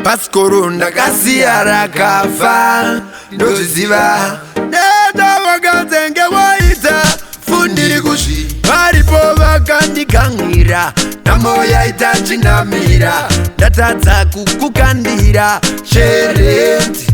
Paskoro ndakasiya rakafa ndoziziva nenda vakadzenge waita fundiri kuzvi varipo vakandikangira namo yaita chinamira ndatadza kukukandira sherenti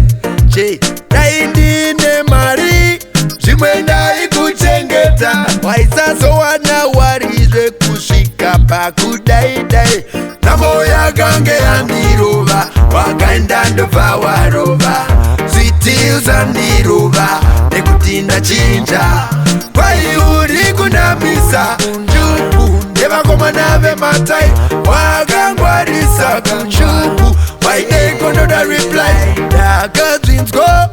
che daindine mari zvimwe ndaikuchengeta waisazowana warizve kusvika pakudaidai namo yakange yandirova wakaenda ndobva warova zviti uzandirova nekuti ndachinja kwai uri kunamisa njubu nevakomana vematai wakangwarisa kuchubu wainekondoda reply ndakadzinzwa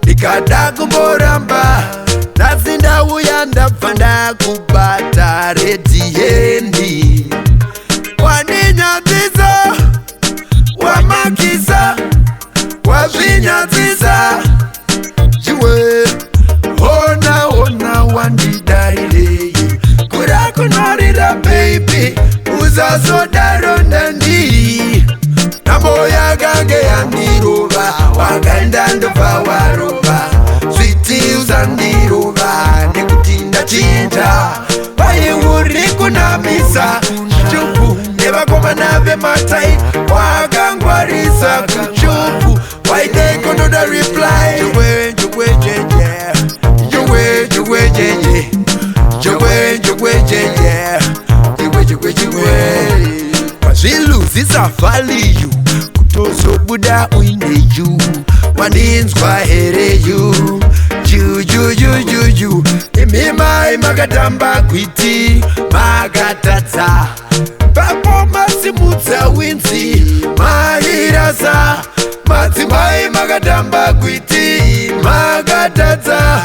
ndikada kumboramba nhasi ndauya ndabva ndakubata redhiyendi wandinyadzisa wamakisa wazvinyadzisa chiwe ona wandidairei kuda kunorira baby uzazodaro ndandi namo yakange yandirova wakaenda ndobva warova zviti uzandirova nekuti ndachinja pai uri kunamisa chupu nevakomana vematai wakangwarisa kuchupu wainekondoda reply pazviluzisa valiyu kutozobuda uineyu waninzwa hereyu jujujujuju imimai makatamba kwiti makatadza papo masimudza winzi mairasa madzimai makatamba kwiti makatadza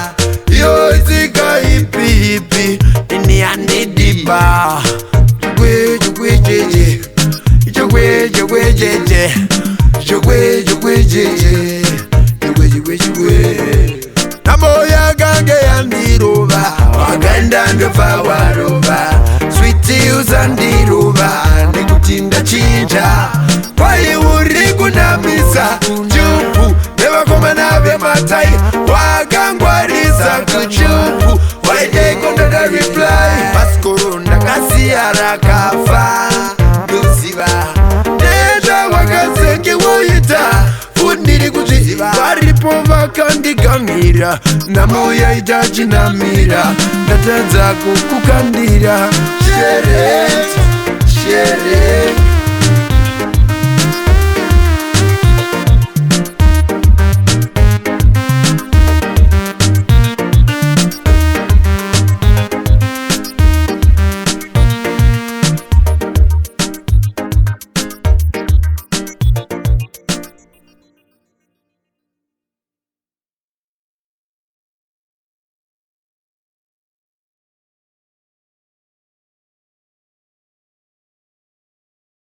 iyo isika ipiipi ini anidiba namo yakange yandirova wakaenda ndobva warova switi uzandirova nekuti ndachinja kwai uri kunamisa chupu nevakomana vematai wakangwarisa kuchupu wainekondoda reply paskoro ndakasiya rakafa ndoziva nenda vakadzenge woita fundiri kuzviziva varipo vakandigangira namo yaita chinamira ndatadza kukukandira shereti